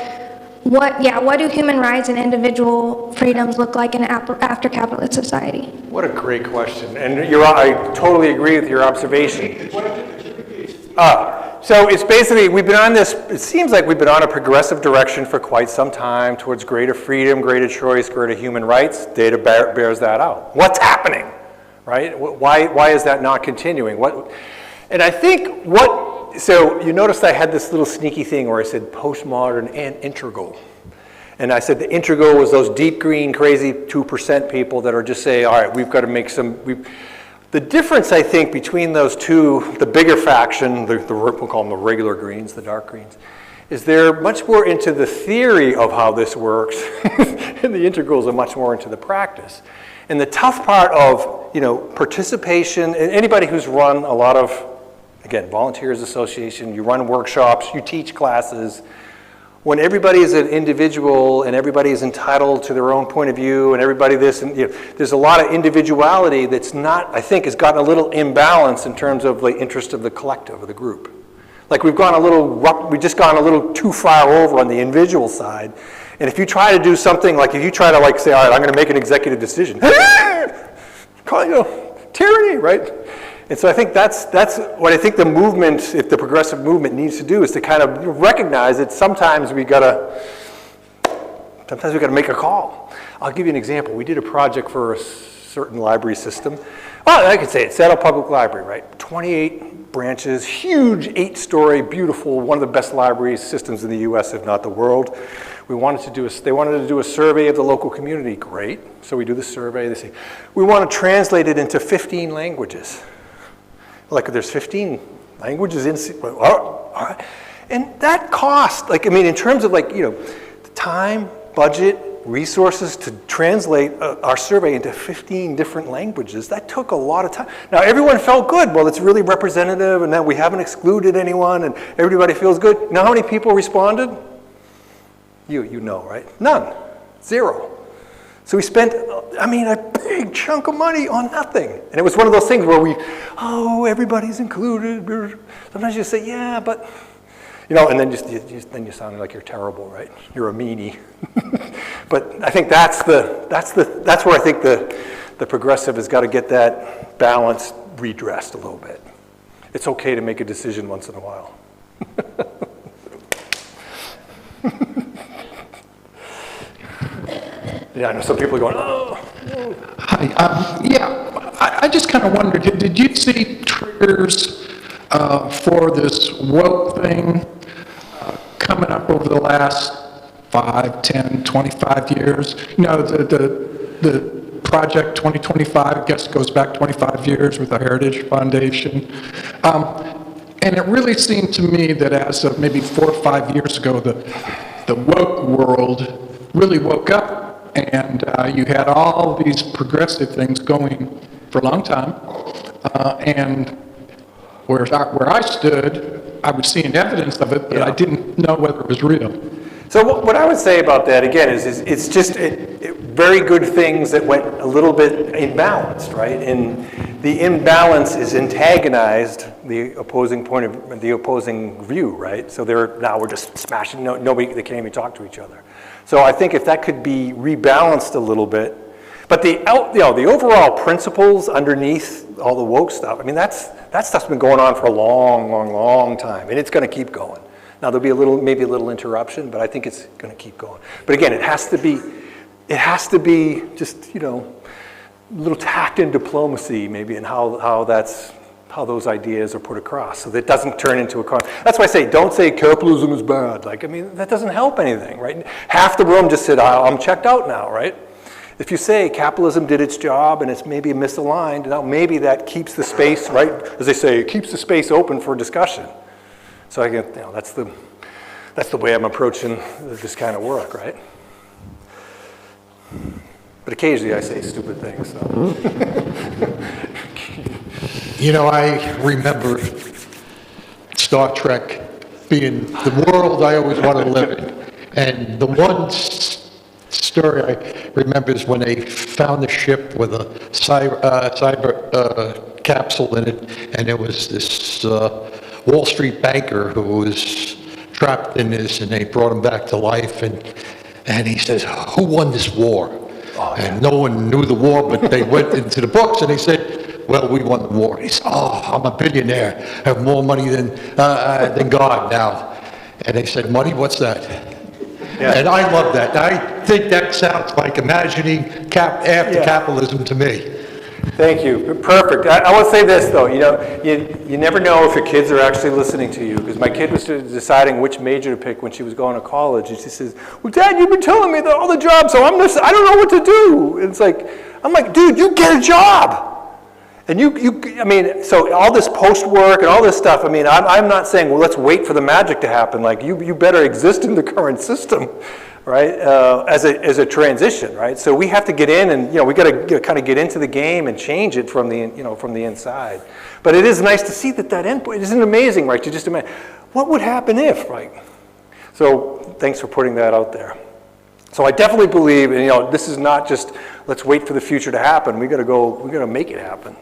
S7: what do human rights and individual freedoms look like in an after-capitalist society?
S3: What a great question, and I totally agree with your observation. So it's basically, it seems like we've been on a progressive direction for quite some time towards greater freedom, greater choice, greater human rights. Data bears that out. What's happening, right? Why is that not continuing? And I think so you noticed I had this little sneaky thing where I said postmodern and integral. And I said the integral was those deep green, crazy 2% people that are just saying, all right, we've got to make the difference, I think, between those two, the bigger faction, we'll call them the regular greens, the dark greens, is they're much more into the theory of how this works, and the integrals are much more into the practice. And the tough part of, participation, and anybody who's run a lot of, again, Volunteers Association, you run workshops, you teach classes, when everybody is an individual and everybody is entitled to their own point of view and everybody this, and there's a lot of individuality that's not, I think, has gotten a little imbalance in terms of the interest of the collective, of the group. Like we've just gone a little too far over on the individual side. And if you try to do something, like if you try to say, all right, I'm gonna make an executive decision, tyranny, right? And so I think that's what I think the movement, if the progressive movement needs to do, is to kind of recognize that sometimes we gotta make a call. I'll give you an example. We did a project for a certain library system. Well, I could say it, Seattle Public Library, right? 28 branches, huge 8-story, beautiful, one of the best library systems in the US, if not the world. They wanted to do a survey of the local community. Great. So we do the survey. They say, we want to translate it into 15 languages. Like there's 15 languages in, all right. And that cost, in terms of the time, budget, resources to translate our survey into 15 different languages, that took a lot of time. Now everyone felt good. Well, it's really representative and that we haven't excluded anyone and everybody feels good. You know how many people responded? You know, right? None. 0. So we spent, a big chunk of money on nothing. And it was one of those things where everybody's included. Sometimes you say, yeah, but, and then you sound like you're terrible, right? You're a meanie. But I think that's where I think the progressive has got to get that balance redressed a little bit. It's okay to make a decision once in a while. Yeah, I know some people are going, oh.
S8: Hi, I just kind of wondered, did you see triggers for this woke thing coming up over the last 5, 10, 25 years? The Project 2025, I guess, goes back 25 years with the Heritage Foundation. And it really seemed to me that as of maybe 4 or 5 years ago, the woke world really woke up. And you had all these progressive things going for a long time. And where I stood, I was seeing evidence of it, but I didn't know whether it was real.
S3: So what I would say about that, again, is it's just very good things that went a little bit imbalanced, right? And the imbalance is antagonized the opposing view, right? So we're just smashing, they can't even talk to each other. So I think if that could be rebalanced a little bit, but the overall principles underneath all the woke stuff, that stuff's been going on for a long, long, long time, and it's going to keep going. Now there'll be maybe a little interruption, but I think it's going to keep going. But again, it has to be just a little tact and diplomacy maybe in how that's how those ideas are put across, so that it doesn't turn into a That's why I say, don't say capitalism is bad. Like, I mean, that doesn't help anything, right? Half the room just said, I'm checked out now, right? If you say capitalism did its job and it's maybe misaligned, now maybe that keeps the space, right? As they say, it keeps the space open for discussion. So I get, that's the way I'm approaching this kind of work, right? But occasionally I say stupid things. So.
S5: You know, I remember Star Trek being the world I always wanted to live in. And the one story I remember is when they found the ship with a cyber capsule in it, and there was this Wall Street banker who was trapped in this, and they brought him back to life, and he says, who won this war? Oh, yeah. And no one knew the war, but they went into the books and they said, well, we won the war. He said, I'm a billionaire. I have more money than God now. And they said, money, what's that? Yeah. And I love that. I think that sounds like imagining after capitalism to me.
S3: Thank you. Perfect. I want to say this, though. You never know if your kids are actually listening to you, because my kid was deciding which major to pick when she was going to college, and she says, well, Dad, you've been telling me all the jobs, so I don't know what to do. And it's like, I'm like, dude, you get a job. And I mean, so all this post-work and all this stuff, I mean, I'm not saying, well, let's wait for the magic to happen. Like, you better exist in the current system, right, as a transition, right? So we have to get in and, we got to kind of get into the game and change it from the inside. But it is nice to see that endpoint. Isn't it amazing, right? You just imagine, what would happen if, right? So thanks for putting that out there. So I definitely believe, and this is not just, let's wait for the future to happen. We got to make it happen.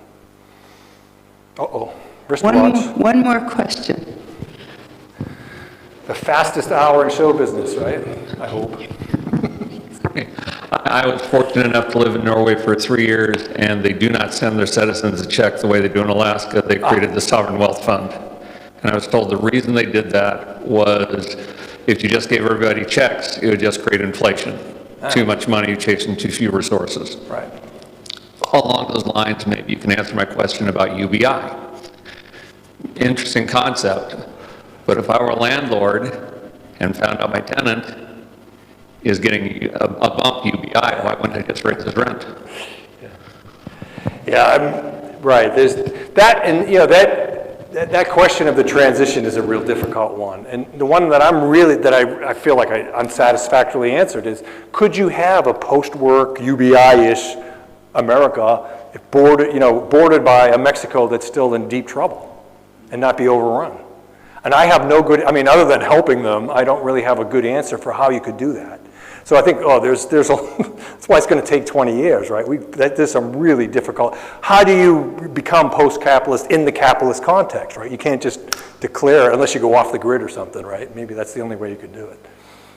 S3: Uh-oh, wristwatch.
S2: One more question.
S3: The fastest hour in show business, right? I hope.
S9: I was fortunate enough to live in Norway for 3 years, and they do not send their citizens a check the way they do in Alaska. They created the Sovereign Wealth Fund. And I was told the reason they did that was if you just gave everybody checks, it would just create inflation. Too much money chasing too few resources.
S3: Right.
S9: Along those lines, maybe you can answer my question about UBI. Interesting concept, but if I were a landlord and found out my tenant is getting a bump UBI, why wouldn't I just raise his rent?
S3: Yeah, right. There's that, and that question of the transition is a real difficult one. And the one that I feel like I unsatisfactorily answered is, could you have a post-work UBI-ish America bordered by a Mexico that's still in deep trouble and not be overrun? And I have other than helping them, I don't really have a good answer for how you could do that. So I think, that's why it's going to take 20 years, right? There's some really difficult, how do you become post-capitalist in the capitalist context, right? You can't just declare, unless you go off the grid or something, right? Maybe that's the only way you could do it.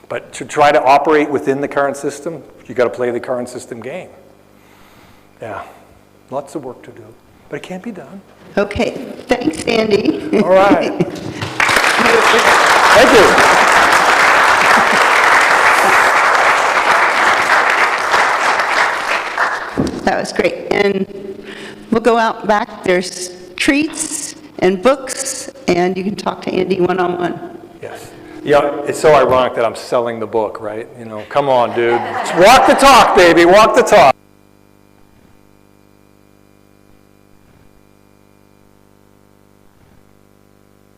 S3: But to try to operate within the current system, you got to play the current system game. Yeah, lots of work to do, but it can't be done.
S2: Okay, thanks, Andy.
S3: All right. Thank you.
S2: That was great. And we'll go out back. There's treats and books, and you can talk to Andy one-on-one.
S3: Yes. Yeah, it's so ironic that I'm selling the book, right? Come on, dude. Walk the talk, baby. Walk the talk.